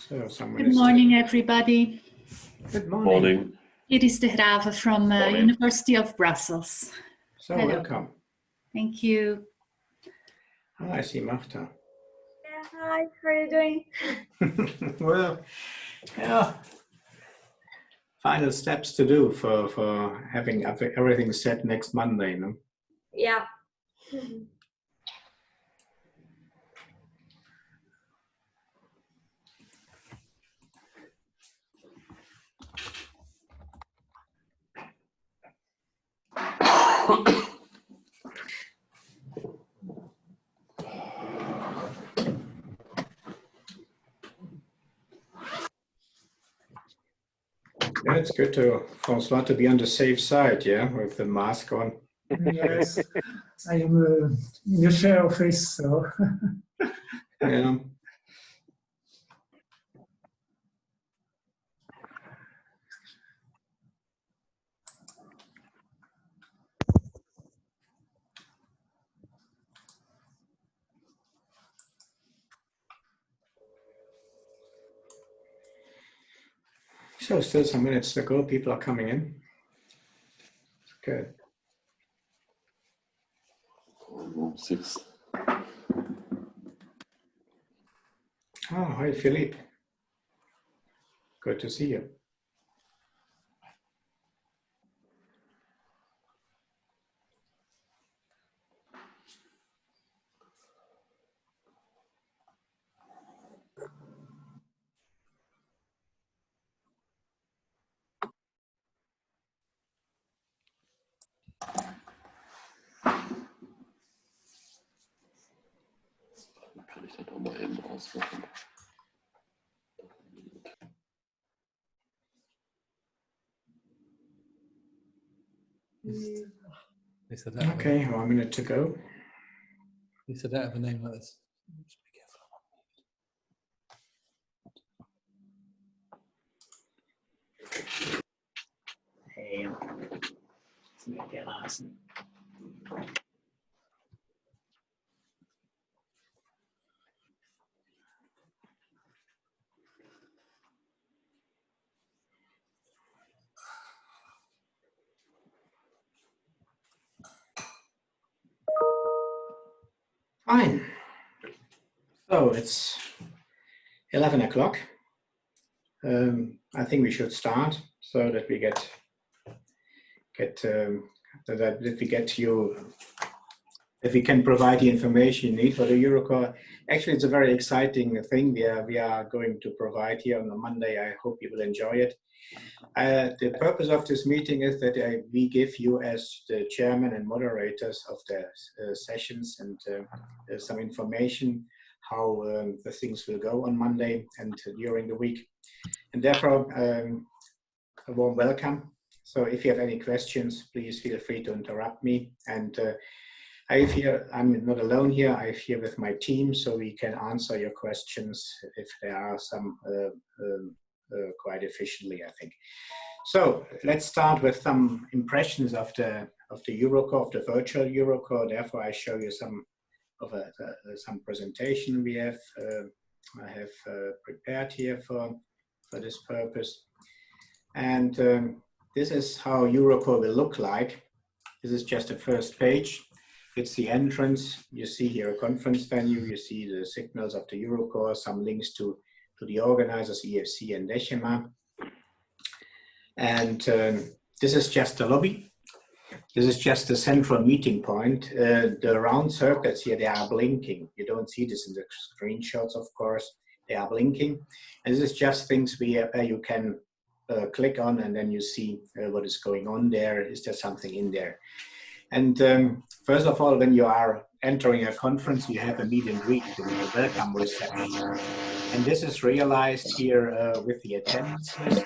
So someone Good morning, everybody. Good morning. It is De Grave from University of Brussels. So Hello. welcome. Thank you. Oh, I see Marta. Yeah, hi, how are you doing? Well, yeah. Final steps to do for having everything set next Monday, no? Yeah. Yeah, it's good to, François, to be on the safe side, yeah, with the mask on. Yes, I am in the share office, so. Yeah. So still some minutes to go. People are coming in. Good. Room 6. Oh, hi, Philippe. Good to see you. Kann ich das auch mal eben ausmachen? Okay, 1 minute to go. He said out of a name like this. Just be careful. Hey, mit der Rasen. Fine. So it's 11 o'clock. I think we should start so that we get that we get you, if we can provide the information you need for the Eurocorr. Actually, it's a very exciting thing we are going to provide here on a Monday. I hope you will enjoy it. The purpose of this meeting is that we give you, as the chairman and moderators of the sessions, and some information how the things will go on Monday and during the week. And therefore, a warm welcome. So if you have any questions, please feel free to interrupt me. And I'm not alone here. I'm here with my team, so we can answer your questions if there are some quite efficiently, I think. So let's start with some impressions of the Eurocorr, of the virtual Eurocorr. Therefore, I show you some presentation we have. I have prepared here for this purpose. And this is how Eurocorr will look like. This is just the first page. It's the entrance. You see here a conference venue. You see the signals of the Eurocorr, some links to the organizers, EFC and DECIMA. And this is just the lobby. This is just the central meeting point. The round circles here, they are blinking. You don't see this in the screenshots, of course. They are blinking. And this is just things where you can click on, and then you see what is going on there. Is there something in there? And first of all, when you are entering a conference, you have a meet and greet, a welcome reception. And this is realized here with the attendance list.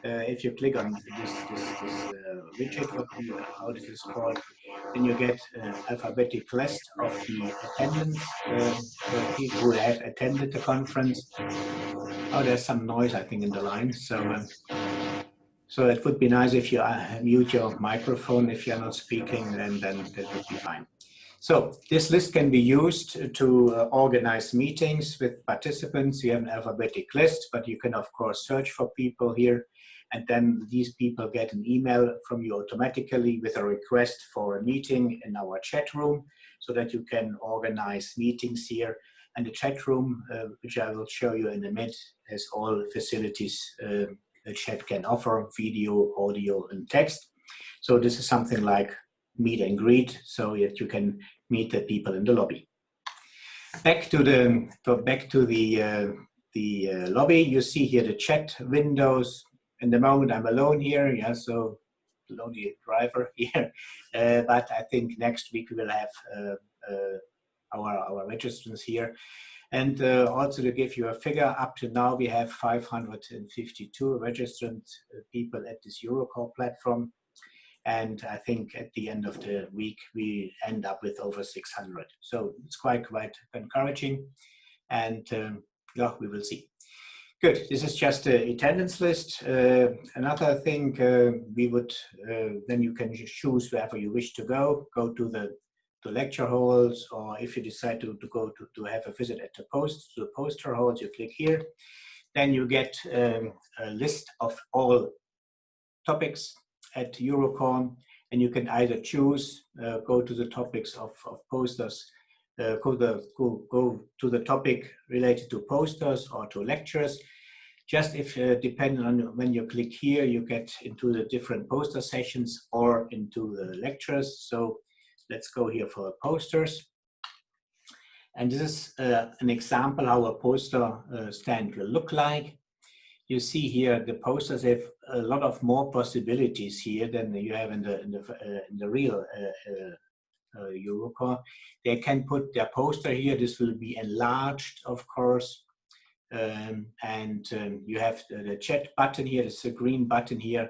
If you click on this widget, how this is called, then you get an alphabetic list of the attendance, people who have attended the conference. Oh, there's some noise, I think, in the line. So it would be nice if you mute your microphone if you're not speaking, and then that would be fine. So this list can be used to organize meetings with participants. You have an alphabetic list, but you can of course search for people here, and then these people get an email from you automatically with a request for a meeting in our chat room, so that you can organize meetings here. And the chat room, which I will show you in a minute, has all facilities the chat can offer: video, audio, and text. So this is something like meet and greet, so that you can meet the people in the lobby. Back to the lobby. You see here the chat windows. In the moment, I'm alone here, yeah, so lonely driver here. But I think next week we will have our registrants here. And also to give you a figure, up to now we have 552 registered people at this Eurocorr platform. And I think at the end of the week, we end up with over 600. So it's quite encouraging. And yeah, we will see. Good, this is just the attendance list. Another thing, we would, then you can choose wherever you wish to go to the lecture halls, or if you decide to go to have a visit at the poster halls, you click here. Then you get a list of all topics at Eurocorr, and you can either choose, go to the topics of posters, go to the topic related to posters or to lectures. Just if depending on when you click here, you get into the different poster sessions or into the lectures. So let's go here for posters. And this is an example how a poster stand will look like. You see here the posters have a lot of more possibilities here than you have in the real Eurocorr. They can put their poster here. This will be enlarged, of course. You have the chat button here. There's a green button here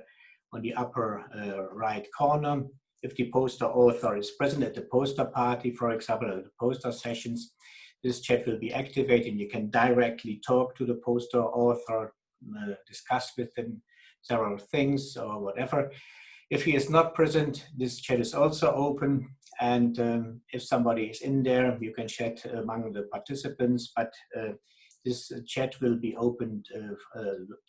on the upper right corner. If the poster author is present at the poster party, for example, at the poster sessions, this chat will be activated and you can directly talk to the poster author, discuss with them several things or whatever. If he is not present, this chat is also open, and if somebody is in there, you can chat among the participants, but this chat will be opened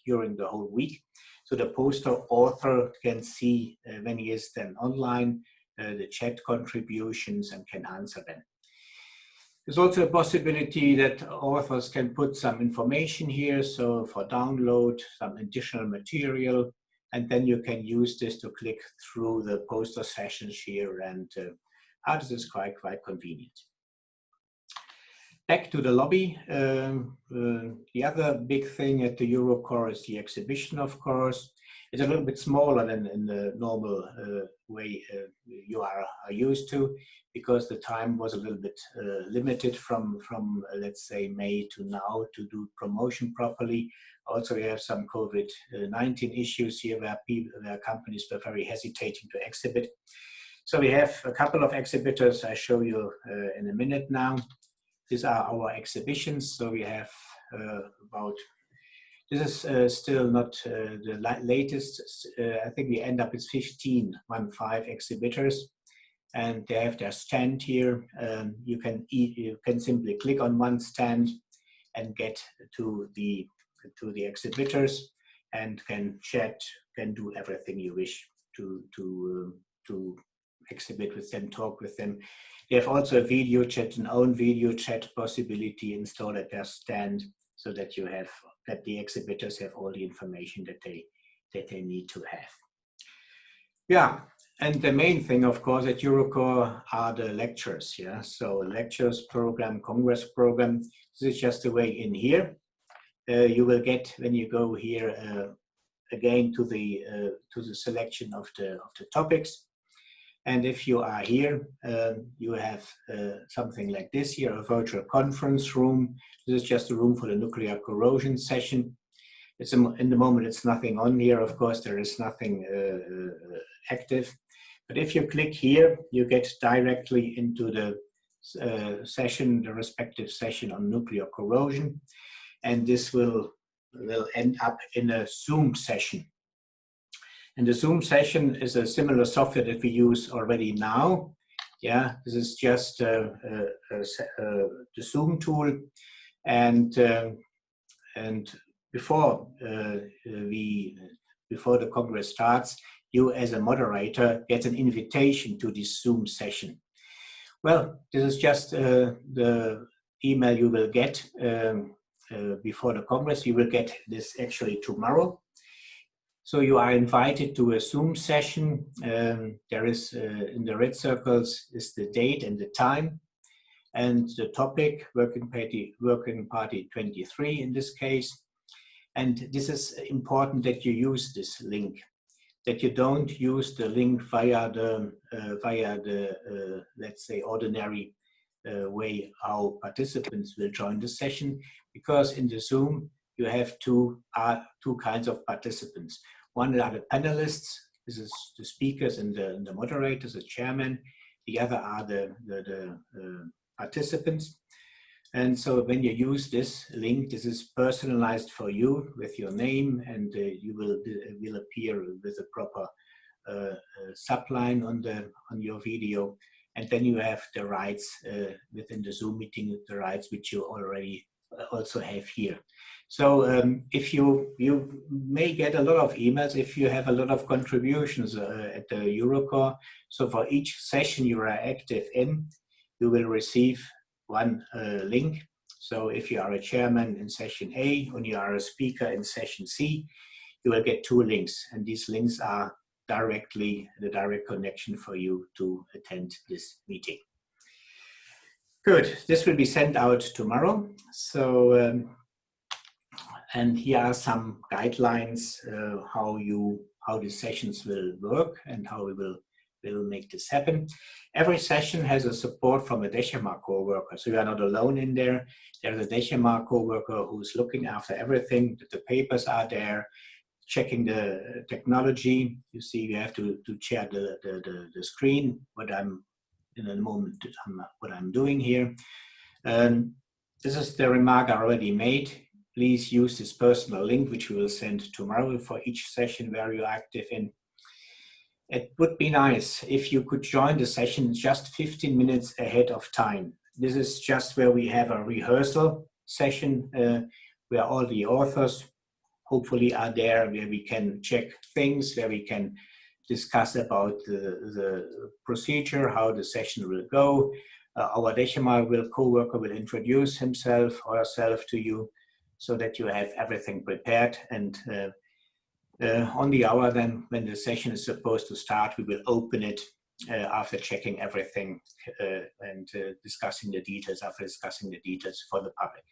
during the whole week. So the poster author can see when he is then online, the chat contributions, and can answer them. There's also a possibility that authors can put some information here, so for download, some additional material, and then you can use this to click through the poster sessions here, and this is quite convenient. Back to the lobby. The other big thing at the Eurocorr is the exhibition, of course. It's a little bit smaller than in the normal way you are used to, because the time was a little bit limited from let's say May to now to do promotion properly. Also, we have some COVID-19 issues here where companies were very hesitating to exhibit. So we have a couple of exhibitors I show you in a minute now. These are our exhibitions. So we have this is still not the latest. I think we end up with 15 exhibitors, and they have their stand here. You can simply click on one stand and get to the exhibitors, and can chat, can do everything you wish to exhibit with them, talk with them. They have also a video chat, an own video chat possibility installed at their stand, so that the exhibitors have all the information that they need to have. Yeah, and the main thing, of course, at Eurocorr are the lectures. Yeah, so lectures program, congress program. This is just the way in here. You will get when you go here again to the selection of the topics. And if you are here, you have something like this here, a virtual conference room. This is just a room for the nuclear corrosion session. It's in the moment, it's nothing on here. Of course, there is nothing active. But if you click here, you get directly into the session, the respective session on nuclear corrosion. And this will end up in a Zoom session. And the Zoom session is a similar software that we use already now. Yeah, this is just the Zoom tool, and before before the Congress starts, you as a moderator get an invitation to this Zoom session. Well, this is just the email you will get before the Congress. You will get this actually tomorrow. So you are invited to a Zoom session. There is in the red circles is the date and the time, and the topic Working Party 23 in this case. And this is important that you use this link, that you don't use the link via the let's say ordinary way how participants will join the session, because in the Zoom you have two kinds of participants. One are the panelists, this is the speakers and the moderators, the chairman. The other are the participants. And so when you use this link, this is personalized for you with your name, and you will appear with a proper subline on your video. And then you have the rights within the Zoom meeting, the rights which you already also have here. So if you may get a lot of emails if you have a lot of contributions at the Eurocorr. So for each session you are active in, you will receive one link. So if you are a chairman in session A and you are a speaker in session C, you will get two links, and these links are the direct connection for you to attend this meeting. Good, this will be sent out tomorrow. So and here are some guidelines how the sessions will work and how we will make this happen. Every session has a support from a Decima co-worker, so you are not alone in there. There's a Decima co-worker who's looking after everything, that the papers are there, checking the technology. You see, you have to share the screen, what I'm in a moment, what I'm doing here. This is the remark I already made. Please use this personal link, which we will send tomorrow for each session where you're active in. It would be nice if you could join the session just 15 minutes ahead of time. This is just where we have a rehearsal session where all the authors hopefully are there, where we can check things, where we can discuss about the procedure, how the session will go. Our Decima co-worker will introduce himself or herself to you so that you have everything prepared. And on the hour then, when the session is supposed to start, we will open it after checking everything and discussing the details, for the public.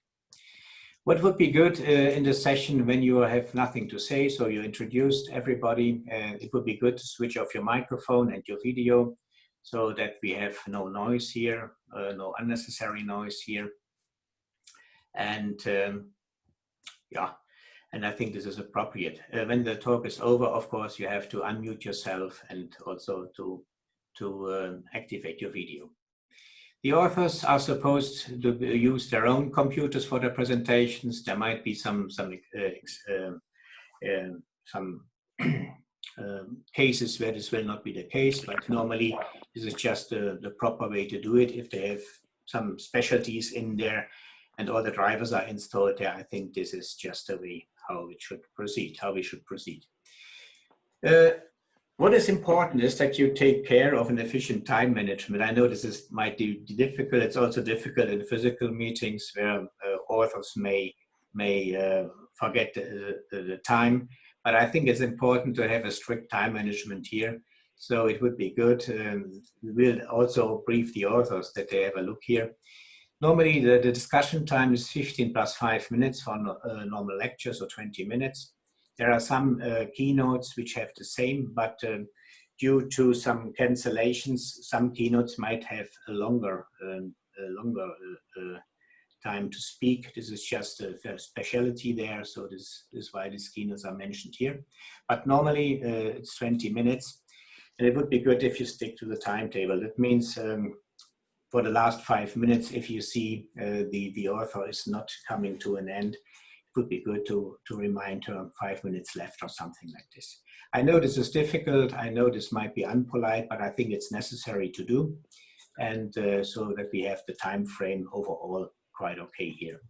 What would be good in the session when you have nothing to say, so you introduced everybody, it would be good to switch off your microphone and your video so that we have no noise here, no unnecessary noise here. And yeah, and I think this is appropriate. When the talk is over, of course, you have to unmute yourself and also to activate your video. The authors are supposed to use their own computers for their presentations. There might be some cases where this will not be the case, but normally this is just the proper way to do it. If they have some specialties in there and all the drivers are installed there, I think this is just the way how we should proceed. What is important is that you take care of an efficient time management. I know this might be difficult. It's also difficult in physical meetings where authors may forget the time, but I think it's important to have a strict time management here. So it would be good. We will also brief the authors that they have a look here. Normally the discussion time is 15 plus 5 minutes for normal lectures, or 20 minutes. There are some keynotes which have the same, but due to some cancellations, some keynotes might have a longer time to speak. This is just a specialty there, so this is why these keynotes are mentioned here. But normally it's 20 minutes, and it would be good if you stick to the timetable. That means for the last 5 minutes, if you see the author is not coming to an end, would be good to remind her 5 minutes left or something like this. I know this is difficult. I know this might be unpolite, but I think it's necessary to do. and so that we have the time frame overall quite okay here.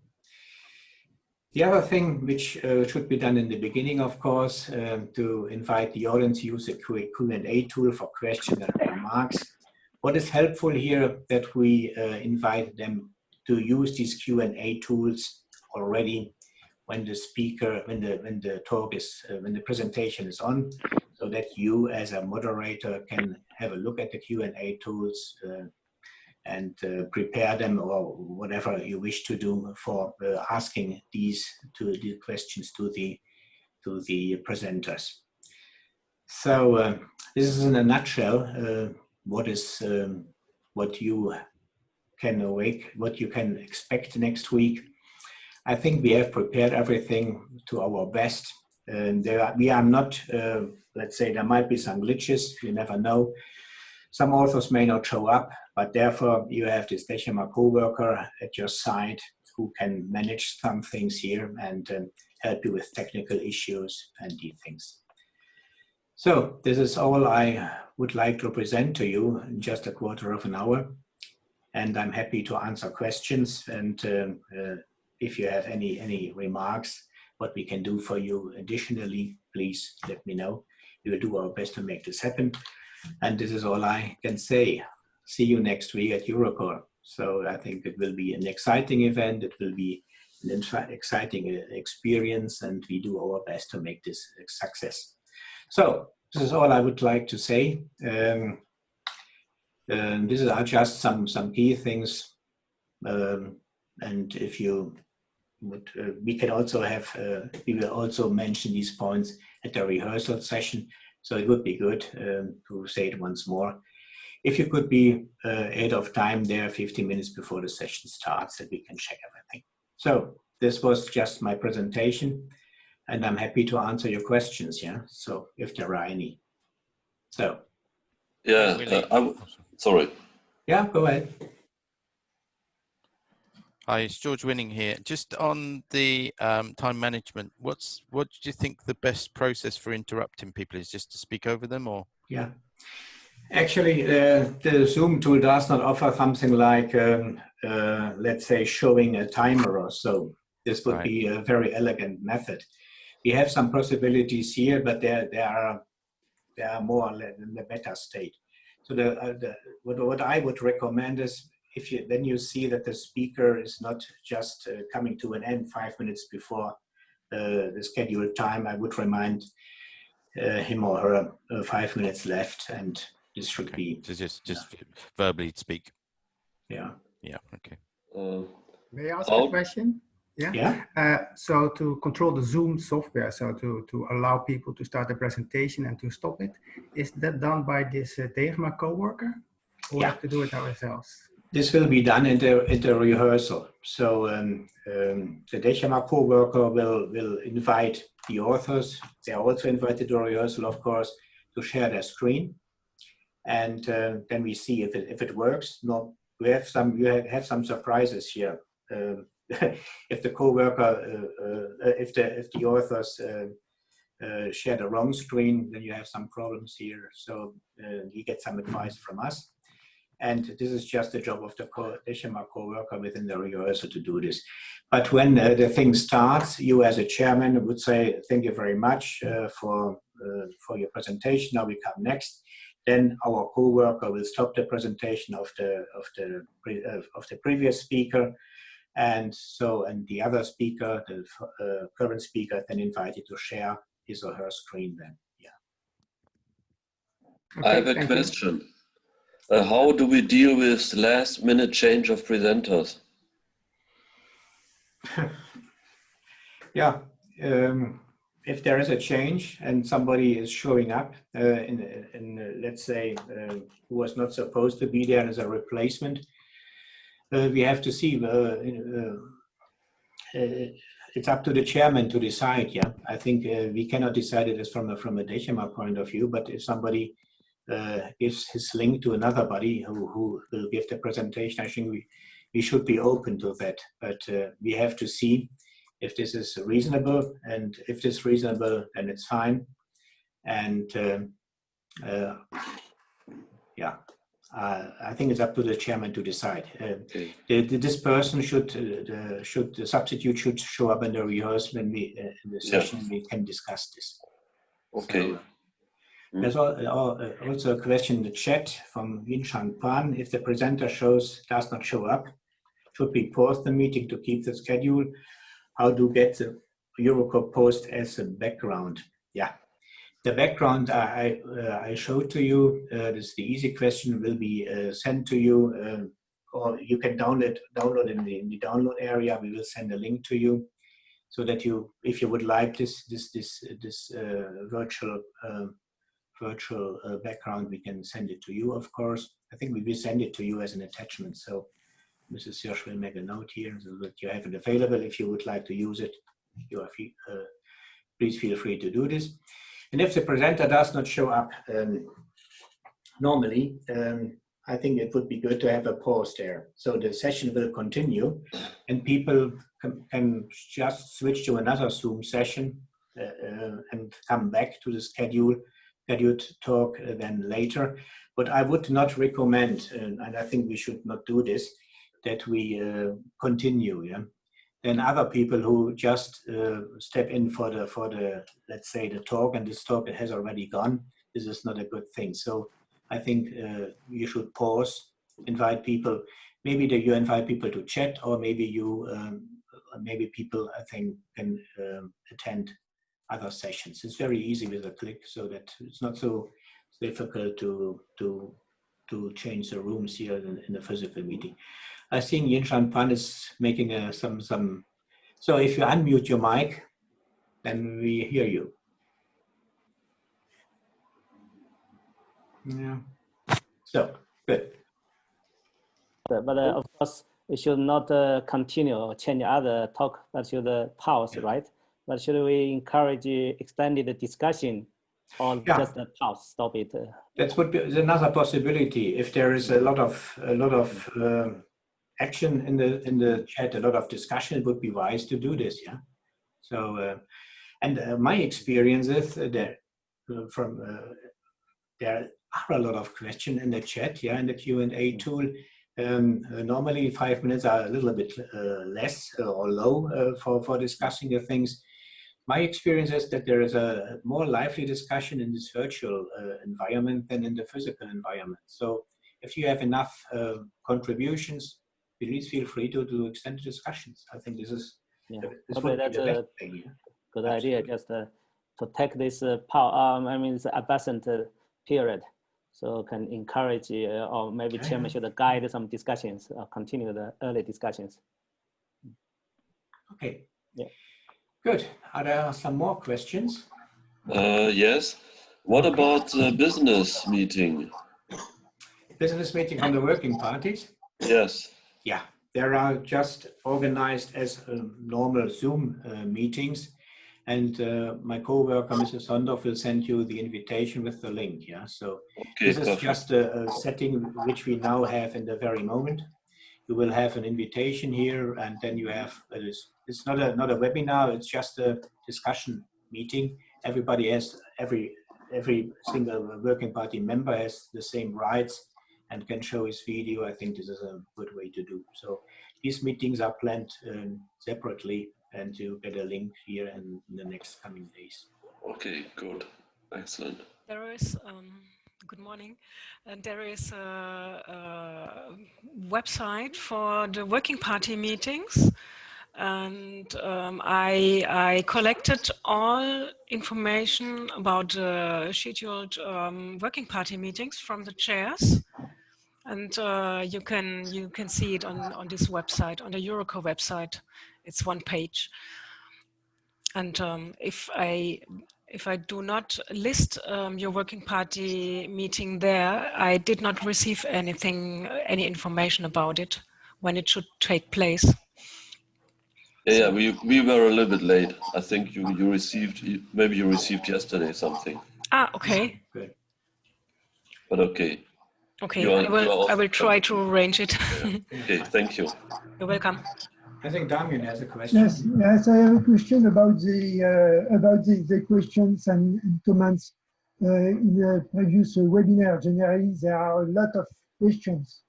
The other thing which should be done in the beginning, of course, to invite the audience to use the Q&A tool for questions and remarks. What is helpful here that we invite them to use these Q&A tools already when the speaker, when the talk is, when the presentation is on, so that you as a moderator can have a look at the Q&A tools and prepare them or whatever you wish to do for asking the questions to the presenters. So this is in a nutshell what you can expect next week. I think we have prepared everything to our best. We are not, let's say, there might be some glitches. You never know. Some authors may not show up, but therefore you have this Decima co-worker at your side who can manage some things here and help you with technical issues and these things. So this is all I would like to present to you in just a quarter of an hour. And I'm happy to answer questions. And if you have any remarks, what we can do for you additionally, please let me know. We will do our best to make this happen. And this is all I can say. See you next week at Eurocorr. So I think it will be an exciting event. It will be an exciting experience, and we do our best to make this a success. So this is all I would like to say. These are just some key things. And if you would, we can also have, we will also mention these points at the rehearsal session. So it would be good to say it once more. If you could be ahead of time there 15 minutes before the session starts, that we can check everything. So this was just my presentation, and I'm happy to answer your questions. Yeah. So if there are any. So. Yeah. Sorry. Yeah. Go ahead. Hi, it's George Winning here. Just on the time management, what do you think the best process for interrupting people is? Just to speak over them, or? Yeah, actually, the Zoom tool does not offer something like, let's say, showing a timer or so. This would be a very elegant method. We have some possibilities here, but they are more in the beta state. So what I would recommend is, then you see that the speaker is not just coming to an end 5 minutes before the scheduled time, I would remind him or her 5 minutes left, and this should be. So just verbally speak. Yeah. Yeah. Okay. May I ask a question? Yeah. Yeah. So to control the Zoom software, so to allow people to start the presentation and to stop it, is that done by this Decima coworker, or we have to do it ourselves? This will be done in the rehearsal. So the Decima co-worker will invite the authors. They are also invited to rehearsal, of course, to share their screen, and then we see if it works. No, you have some surprises here. If the co-worker, if the authors share the wrong screen, then you have some problems here. So you get some advice from us. And this is just the job of the Decima co-worker within the rehearsal to do this. But when the thing starts, you as a chairman would say, thank you very much for your presentation. Now we come next. Then our co-worker will stop the presentation of the previous speaker. And the other speaker, the current speaker, then invited to share his or her screen then. Yeah. Okay, I have a question. How do we deal with last-minute change of presenters? Yeah, if there is a change and somebody is showing up in let's say, who was not supposed to be there as a replacement, we have to see. It's up to the chairman to decide. Yeah, I think we cannot decide it as from a Decima point of view. But if somebody gives his link to another body who will give the presentation, I think we should be open to that. But we have to see if this is reasonable, and if this is reasonable, then it's fine. And yeah, I think it's up to the chairman to decide. Okay. This person the substitute should show up in the rehearsal in the session. Yeah. We can discuss this. Okay. So, there's also a question in the chat from Yinshan Pan. If the presenter does not show up, should we pause the meeting to keep the schedule? How to get the Eurocorr post as a background? Yeah, the background I showed to you. This is the easy question. Will be sent to you, or you can download in the download area. We will send a link to you, so that you, if you would like this virtual background, we can send it to you. Of course, I think we will send it to you as an attachment. So Mrs. Hirsch will make a note here so that you have it available. If you would like to use it, please feel free to do this. And if the presenter does not show up normally, I think it would be good to have a pause there. So the session will continue and people can just switch to another Zoom session and come back to the scheduled talk then later. But I would not recommend, and I think we should not do this, that we continue. Yeah? Then other people who just step in for the let's say the talk, and this talk has already gone. This is not a good thing. So I think you should pause, invite people. Maybe you invite people to chat, or maybe maybe people I think can attend other sessions. It's very easy with a click, so that it's not so difficult to change the rooms here in the physical meeting. I think Yinshan Pan is making some. So if you unmute your mic, then we hear you. Yeah. So good. But of course, we should not continue or change other talk, but should pause, right? But should we encourage extended discussion, or just a pause, stop it? That would be another possibility. If there is a lot of action in the chat, a lot of discussion, it would be wise to do this. Yeah. So, and my experience is that there are a lot of questions in the chat. Yeah, in the Q&A tool. Normally 5 minutes are a little bit less or low for discussing the things. My experience is that there is a more lively discussion in this virtual environment than in the physical environment. So if you have enough contributions, please feel free to extend the discussions. I think this is this would be the best thing. Yeah? Good idea. Just to take this this absent period, so can encourage or maybe chairman should guide some discussions, continue the early discussions. Okay. Yeah. Good. Are there some more questions? Yes. What about the business meeting? Business meeting on the working parties? Yes. Yeah, there are just organized as normal Zoom meetings. And my co-worker, Mrs. Sondorf, will send you the invitation with the link. Yeah, so this is just a setting which we now have in the very moment. You will have an invitation here, and then you have it's not a webinar. It's just a discussion meeting. Everybody has every single working party member has the same rights and can show his video. I think this is a good way to do. So these meetings are planned separately, and you get a link here in the next coming days. Okay, good, excellent. There is. Good morning. And there is a website for the working party meetings, and I collected all information about scheduled working party meetings from the chairs, and you can see it on this website, on the Eurocorr website. It's one page, and if I do not list your working party meeting there, I did not receive any information about it, when it should take place. Yeah, we were a little bit late. I think you received, maybe you received yesterday something. Ah, okay. Good. But okay. Okay, I will try to arrange it. Okay, thank you. You're welcome. I think Damien has a question. Yes, I have a question about the questions and comments. In the previous webinar, generally there are a lot of questions.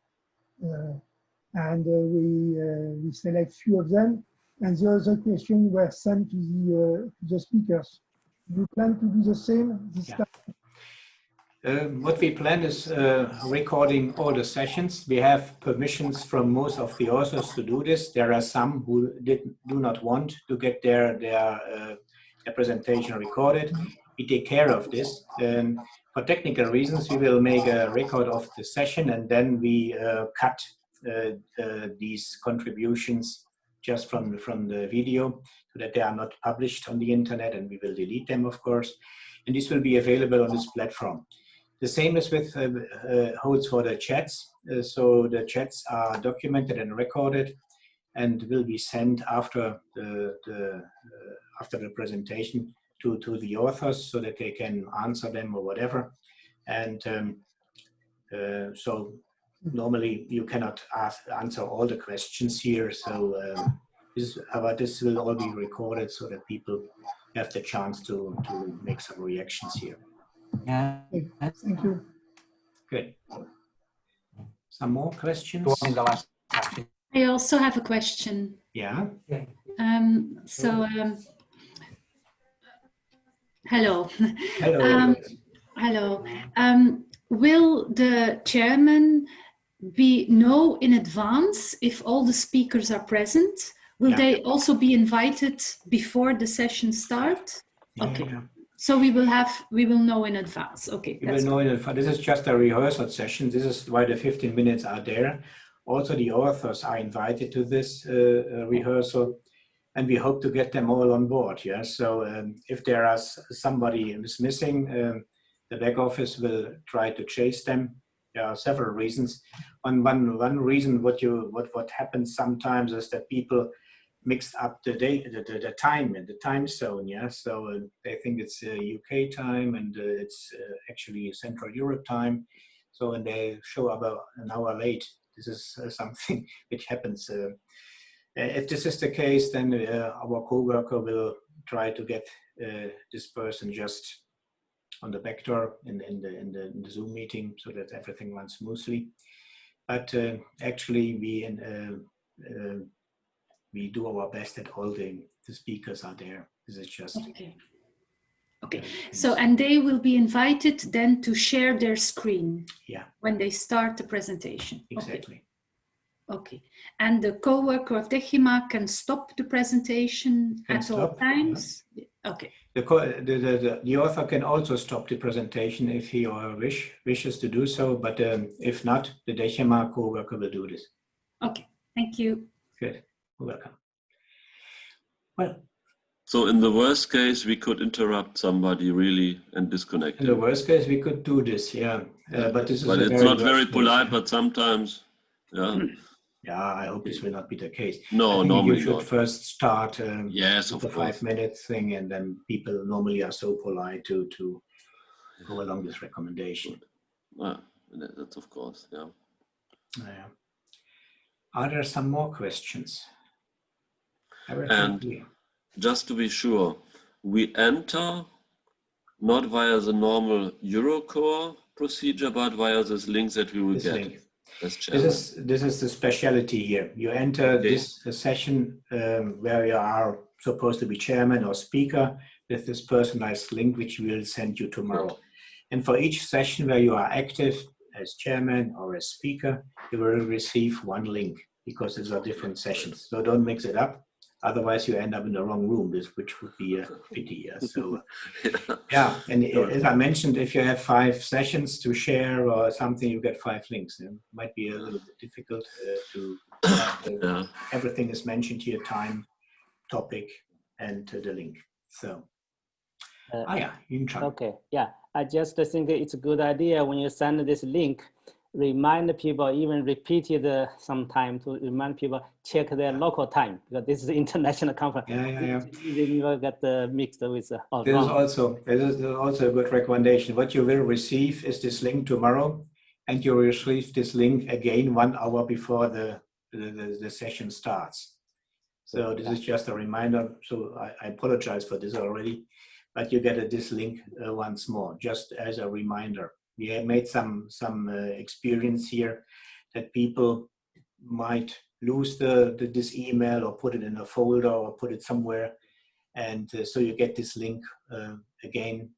And we select few of them, and the other questions were sent to the speakers. You plan to do the same this time? What we plan is recording all the sessions. We have permissions from most of the authors to do this. There are some who do not want to get their presentation recorded. We take care of this. For technical reasons, we will make a record of the session, and then we cut these contributions just from the video so that they are not published on the internet, and we will delete them, of course. And this will be available on this platform. The same is with holds for the chats. So the chats are documented and recorded and will be sent after the presentation to the authors so that they can answer them or whatever. And so normally you cannot answer all the questions here. So this will all be recorded so that people have the chance to make some reactions here. Yeah. Thank you. Good. Some more questions? I also have a question. Yeah. Hello. Hello. Hello. Will the chairman know in advance if all the speakers are present? Will they also be invited before the session start? Okay. Yeah. So we will know in advance. Okay. We will know in advance. This is just a rehearsal session. This is why the 15 minutes are there. Also, the authors are invited to this rehearsal, and we hope to get them all on board. Yeah. So if there is somebody is missing, the back office will try to chase them. There are several reasons. One reason what happens sometimes is that people mixed up the time and the time zone. Yeah. So they think it's UK time and it's actually Central Europe time. So when they show up an hour late, this is something which happens. If this is the case, then our co-worker will try to get this person just on the back door in the Zoom meeting so that everything runs smoothly. But actually, we do our best that all the speakers are there. This is just okay. So, and they will be invited then to share their screen. Yeah. When they start the presentation. Exactly. Okay. And the co-worker of DEGIMA can stop the presentation at all times? Yeah. Okay. The author can also stop the presentation if he or her wishes to do so, but if not, the DEGIMA co-worker will do this. Okay, thank you. Good, you're welcome. Well, so in the worst case, we could interrupt somebody really and disconnect. In the worst case, we could do this, yeah. But this is. But it's not very polite, but sometimes, yeah. Yeah, I hope this will not be the case. No, normally you should first start yes, with the 5-minute thing, and then people normally are so polite to go along this recommendation. That's of course, yeah. Are there some more questions? And just to be sure, we enter not via the normal Eurocorr procedure, but via this link that we will get. Link. This is the speciality here. You enter this session where you are supposed to be chairman or speaker with this personalized link, which we will send you tomorrow. And for each session where you are active as chairman or as speaker, you will receive one link because these are different sessions. So don't mix it up. Otherwise, you end up in the wrong room, which would be a pity. So, yeah. And as I mentioned, if you have 5 sessions to share or something, you get 5 links. It might be a little bit difficult everything is mentioned here: time, topic, and the link. So, you can okay. Yeah, I just think it's a good idea when you send this link. Remind people, even repeat it sometime to remind people check their local time, because this is an international conference. They never get mixed with. This is also a good recommendation. What you will receive is this link tomorrow, and you will receive this link again 1 hour before the session starts. So this is just a reminder. So I apologize for this already, but you get this link once more, just as a reminder. we have made some experience here that people might lose this email or put it in a folder or put it somewhere, and so you get this link again.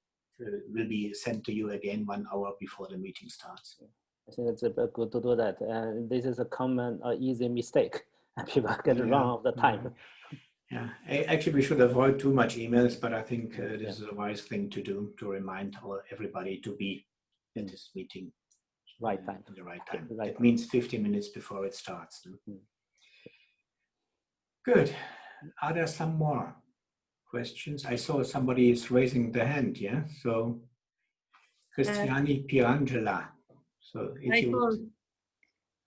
Will be sent to you again 1 hour before the meeting starts. I think it's good to do that. This is a common or easy mistake. People get it wrong all the time. Yeah, actually, we should avoid too much emails, but I think this is a wise thing to do, to remind everybody to be in this meeting right time. at the right time. Right It time. means 15 minutes before it starts. Good. Are there some more questions? I saw somebody is raising their hand, yeah? So, Christiani Pirangela. So, if you would...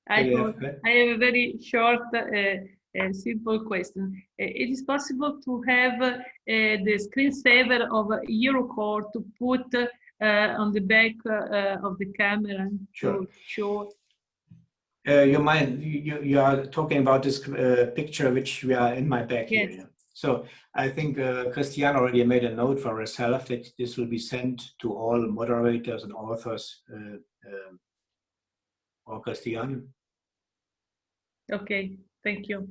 I have a very short, simple question. It is possible to have the screensaver of Eurocorr to put on the back of the camera to show. You are talking about this picture which we are in my back here. Yes. Yeah? So I think Christiane already made a note for herself that this will be sent to all moderators and authors. Or Christiane? Okay, thank you.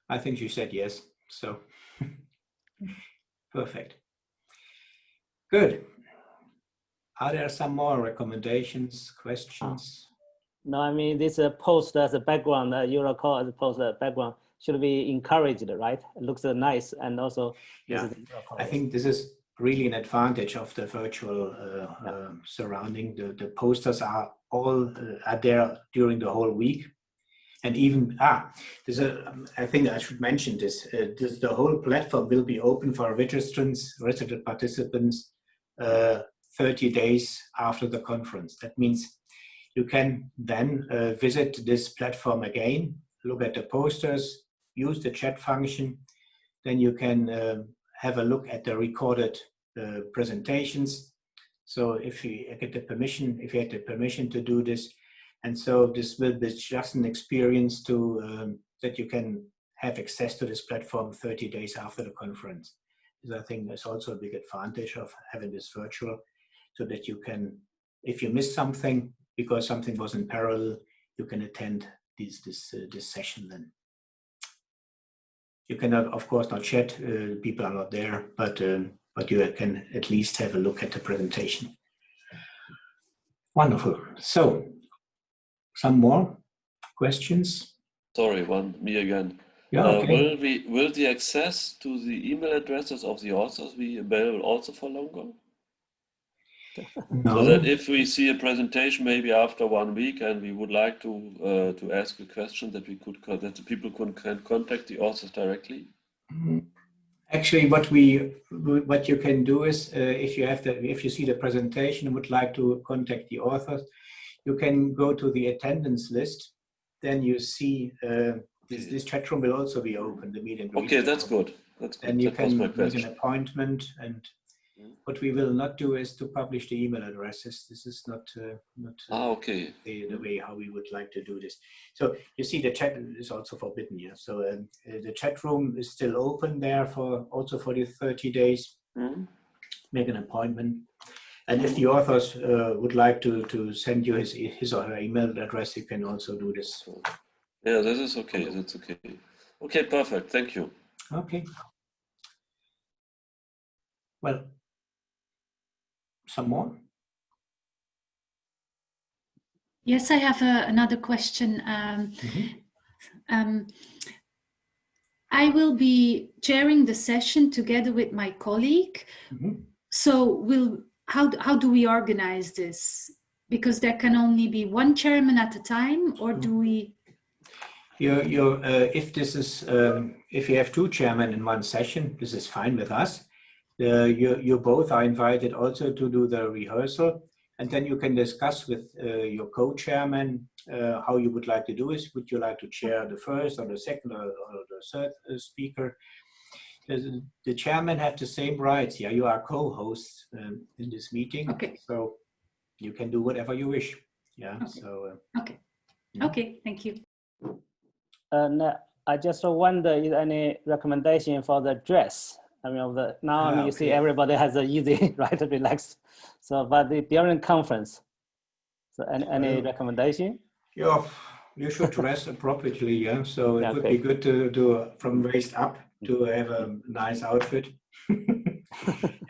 I think she said yes. So perfect. Good. Are there some more recommendations, questions? No, I mean, this post as a background, Eurocorr as a post background should be encouraged, right? It looks nice, and also yeah, I think this is really an advantage of the virtual surrounding. The posters are all are there during the whole week, and even there's I think I should mention this. The whole platform will be open for registered participants 30 days after the conference. That means you can then visit this platform again, look at the posters, use the chat function. Then you can have a look at the recorded presentations. So if you get the permission, if you had the permission to do this, and so this will be just an experience to that you can have access to this platform 30 days after the conference. Because I think there's also a big advantage of having this virtual, so that you can, if you miss something because something was in parallel, you can attend this session then. You cannot, of course, not chat. People are not there, but you can at least have a look at the presentation. Wonderful. So, some more questions? Sorry, me again. Yeah, okay. Will the access to the email addresses of the authors be available also for longer? No. So that if we see a presentation maybe after 1 week and we would like to ask a question, that that the people can contact the authors directly. Actually, what you can do is if you see the presentation and would like to contact the authors, you can go to the attendance list. Then you see this chat room will also be open. The meet and greet. Okay, that's good. That's good. And you can make an appointment. And what we will not do is to publish the email addresses. This is not okay. the way how we would like to do this. So you see, the chat is also forbidden here. So the chat room is still open there also for the 30 days. Make an appointment. And if the authors would like to send you his or her email address, you can also do this. Yeah, this is okay. That's okay. Okay, perfect. Thank you. Okay. Well, some more? Yes, I have another question. I will be chairing the session together with my colleague. So how do we organize this? Because there can only be one chairman at a time, or do we? If this is if you have two chairmen in one session, this is fine with us. You both are invited also to do the rehearsal, and then you can discuss with your co-chairman how you would like to do this. Would you like to chair the first or the second or the third speaker? The chairman have the same rights. Yeah, you are co-host in this meeting, okay. So you can do whatever you wish. Yeah. Okay. So. Okay. Okay. Thank you. I just wonder, is any recommendation for the dress? I mean, now you see everybody has an easy, right, relax. So, but during conference, So any recommendation? Yeah, you should dress appropriately, yeah. So it would be good to do from waist up to have a nice outfit.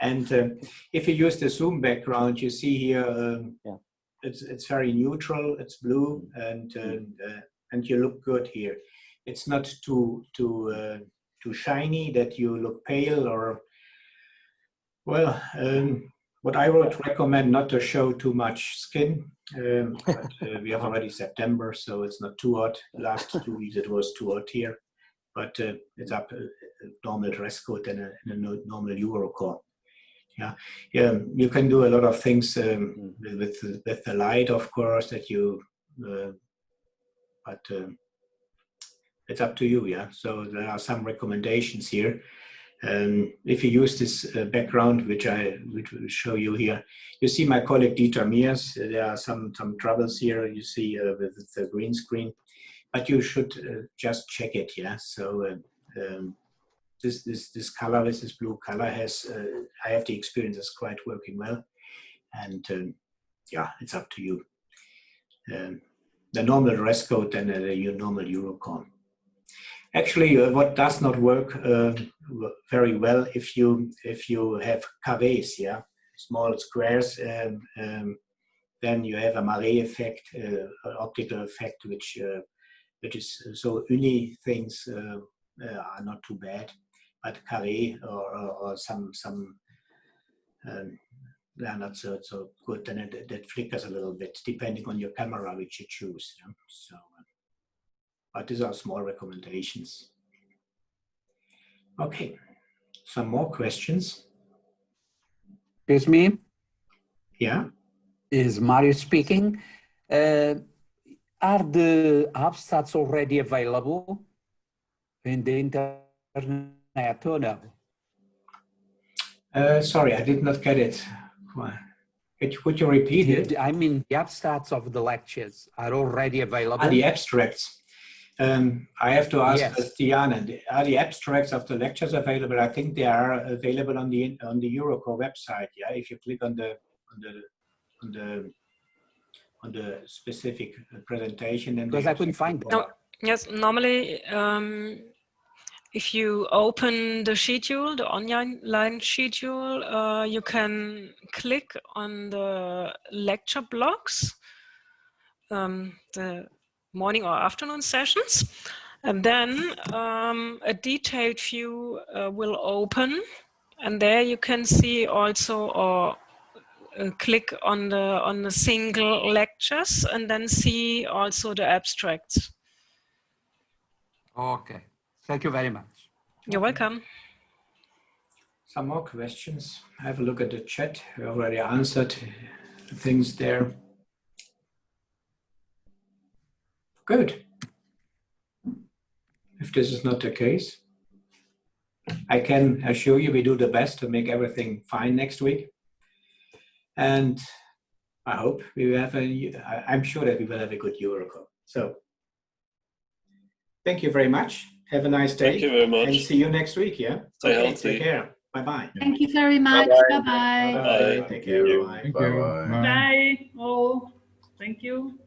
And if you use the Zoom background, you see here it's very neutral. It's blue, and you look good here. It's not too shiny that you look pale or well. What I would recommend not to show too much skin, but we have already September, so it's not too hot. Last 2 weeks it was too hot here, but it's up a normal dress code and a normal Eurocorr. Yeah, you can do a lot of things with the light, of course, that you, but it's up to you. Yeah, so there are some recommendations here. If you use this background, which will show you here, you see my colleague Dieter Meers. There are some troubles here. You see with the green screen, but you should just check it. Yeah. So this color, this blue color, has I have the experience is quite working well, and yeah, it's up to you. The normal dress code and your normal Eurocorr. Actually, what does not work very well if you have carrés, yeah, small squares, then you have a Maré effect, an optical effect, which is so uni things are not too bad, but carré or some they are not so good, and that flickers a little bit depending on your camera which you choose. Yeah? So. But these are small recommendations. Okay, some more questions? Excuse me? Yeah? Is Mario speaking? Are the abstracts already available in the internet or no? Sorry, I did not get it. Could you repeat it? I mean, the abstracts of the lectures are already available. The abstracts. I have to ask Diana, are the abstracts of the lectures available? I think they are available on the Eurocorr website. Yeah, if you click on the specific presentation, and because I couldn't find them. No, yes, normally if you open the schedule, the online schedule, you can click on the lecture blocks, the morning or afternoon sessions, and then a detailed view will open, and there you can see also or click on the single lectures and then see also the abstracts. Okay, thank you very much. You're welcome. Some more questions? Have a look at the chat. We already answered things there. Good. If this is not the case, I can assure you we do the best to make everything fine next week. And I hope we will have I'm sure that we will have a good Eurocorr. So thank you very much. Have a nice day. Thank you very much. And see you next week, yeah? Stay healthy. Take care. Bye-bye. Thank you very much. Bye-bye. Bye-bye. Take care. Bye-bye. Bye. All. Thank you.